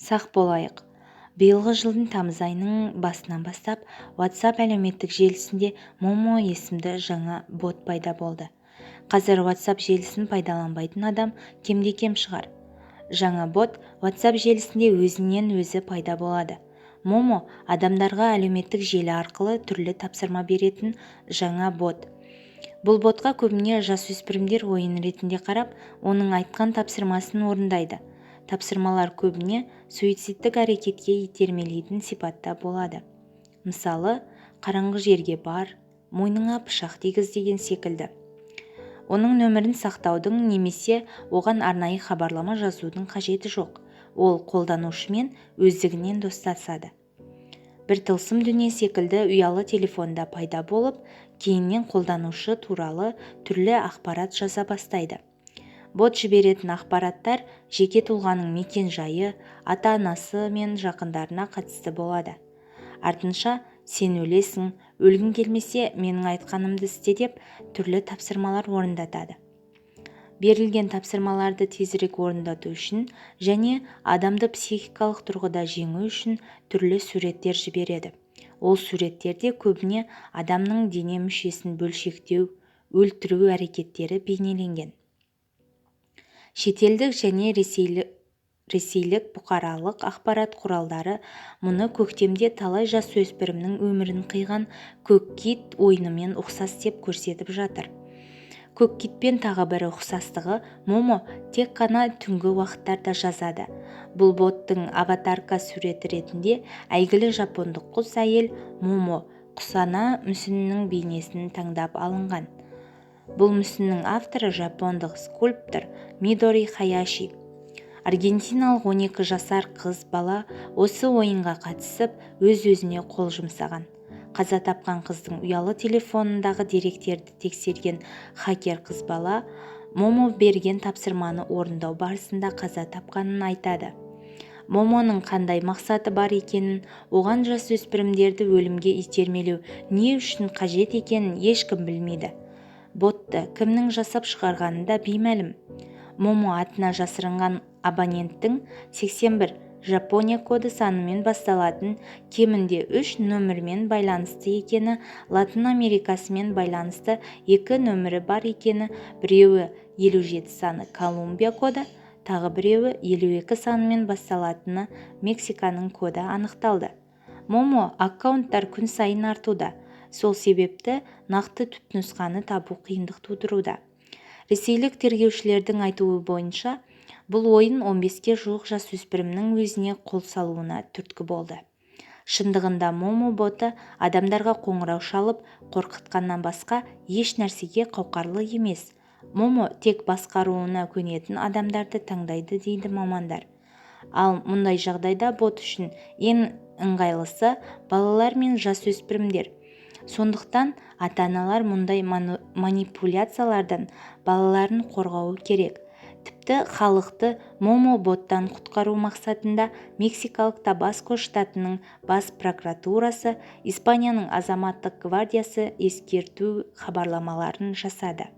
Сақ болайық. Биылғы жылдың тамыз айының басынан бастап WhatsApp әлеуметтік желісінде Momo есімді жаңа бот пайда болды. Қазір WhatsApp желісін пайдаланбайтын адам кемде-кем шығар. Жаңа бот WhatsApp желісінде өзінен өзі пайда болады. Momo адамдарға әлеуметтік желі арқылы түрлі тапсырма беретін жаңа бот. Бұл ботқа көбіне жасөспірімдер ойын ретінде қарап, оның айтқан тапсырмасын орындайды. Тапсырмалар көбіне суицидтік әрекетке итермелейтін сипатта болады. Мысалы, қараңғы жерге бар, мойныңа пышақ тигіз деген секілді. Оның нөмірін сақтаудың немесе оған арнайы хабарлама жазудың қажеті жоқ. Ол қолданушымен өздігінен достасады. Бір тылсым дүние секілді ұялы телефонда пайда болып, кейіннен қолданушы туралы түрлі ақпарат жаза бастайды. Бот жіберетін ақпараттар жеке тұлғаның мекен-жайы, ата-анасы мен жақындарына қатысты болады. Артынша, сен өлесің, өлгің келмесе менің айтқанымды істе деп түрлі тапсырмалар орындатады. Берілген тапсырмаларды тезірек орындату үшін және адамды психикалық тұрғыда жеңу үшін түрлі суреттер жібереді. Ол суреттерде көбіне адамның дене мүшесін бөлшектеу, өлтіру әрекеттері бейнеленген. Шетелдік және ресейлік бұқаралық ақпарат құралдары мұны көктемде талай жасөспірімнің өмірін қиған көк кит ойынымен ұқсас деп көрсетіп жатыр. Көк китпен тағы бір ұқсастығы, Momo тек қана түнгі уақыттарда жазады. Бұл боттың аватарка суреті ретінде әйгілі жапондық құс әйел Momo құсана мүсінінің бейнесін таңдап алынған. Бұл мүсіннің авторы жапондық скульптор Мидори Хаяши. Аргентиналық 12 жасар қыз бала осы ойынға қатысып, өз-өзіне қол жұмсаған. Қаза тапқан қыздың ұялы телефонындағы деректерді тексерген хакер қыз бала Momo берген тапсырманы орындау барысында қаза тапқанын айтады. Momoның қандай мақсаты бар екенін, оған жасөспірімдерді өлімге итермелеу не үшін қажет екенін ешкім білмейді. Ботты кімнің жасап шығарғаны да беймәлім. Momo атына жасырынған абоненттің 81 Жапония коды санымен басталатын кемінде 3 нөмірмен байланысты екені, Латын Америкасымен байланысты 2 нөмірі бар екені, біреуі 57 саны Колумбия коды, тағы біреуі 52 санымен басталатыны Мексиканың коды анықталды. Momo аккаунттар күн сайын артуда. Сол себепті нақты түпнұсқаны табу қиындық тудыруда. Ресейлік тергеушілердің айтуы бойынша, бұл ойын 15-ке жуық жасөспірімнің өзіне қол салуына түрткі болды. Шындығында Momo боты адамдарға қоңырау шалып, қорқытқаннан басқа еш нәрсеге қауқарлы емес. Momo тек басқаруына көнетін адамдарды таңдайды дейді мамандар. Ал мұндай жағдайда бот үшін ең ыңғайлысы балалар мен жасөспірімдер. Сондықтан ата-аналар мұндай манипуляциялардан балаларын қорғауы керек. Тіпті халықты Momo боттан құтқару мақсатында Мексикалық Табаско штатының бас прокуратурасы, Испанияның азаматтық гвардиясы ескерту хабарламаларын жасады.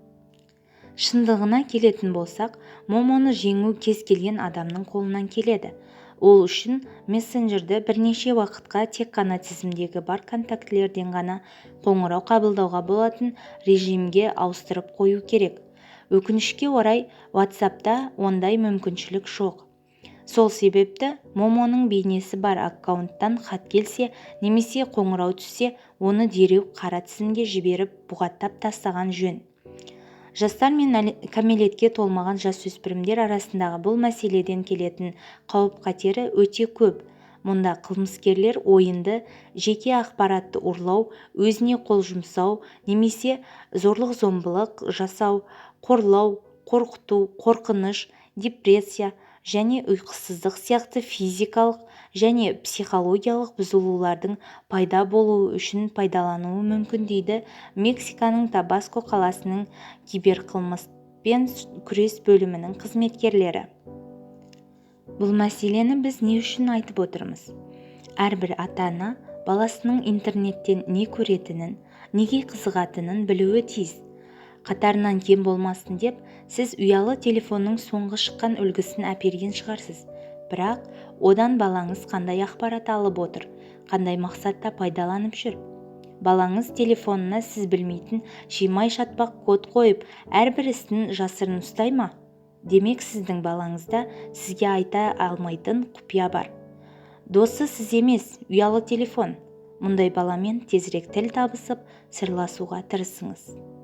Шындығына келетін болсақ, Momoны жеңу кез келген адамның қолынан келеді. Ол үшін мессенджерді бірнеше уақытқа тек қана тізімдегі бар контактілерден ғана қоңырау қабылдауға болатын режимге ауыстырып қою керек. Өкінішке орай, WhatsAppта ондай мүмкіншілік жоқ. Сол себепті Momoның бейнесі бар аккаунттан хат келсе, немесе қоңырау түссе, оны дереу қара тізімге жіберіп бұғаттап тастаған жөн. Жастар мен кәмелетке толмаған жасөспірімдер арасындағы бұл мәселеден келетін қауіп-қатері өте көп. Мұнда қылмыскерлер ойынды жеке ақпаратты ұрлау, өзіне қол жұмсау, немесе зорлық-зомбылық жасау, қорлау, қорқыту, қорқыныш, депрессия және ұйқысыздық сияқты физикалық және психологиялық бұзылулардың пайда болуы үшін пайдалануы мүмкін дейді Мексиканың Табаско қаласының киберқылмыспен күрес бөлімінің қызметкерлері. Бұл мәселені біз не үшін айтып отырмыз? Әрбір ата-ана баласының интернеттен не көретінін, неге қызығатынын білуі тиіс. Қатарынан кем болмасын деп, сіз ұялы телефонның соңғы шыққан үлгісін әперген шығарсыз. Бірақ Одан балаңыз қандай ақпарат алып отыр, қандай мақсатта пайдаланып жүр? Балаңыз телефонына сіз білмейтін шимай шатпақ код қойып, әрбір істін жасырын ұстай ма? Демек, сіздің балаңызда сізге айта алмайтын құпия бар. Досы сіз емес, ұялы телефон. Мұндай баламен тезірек тіл табысып, сырласуға тырысыңыз.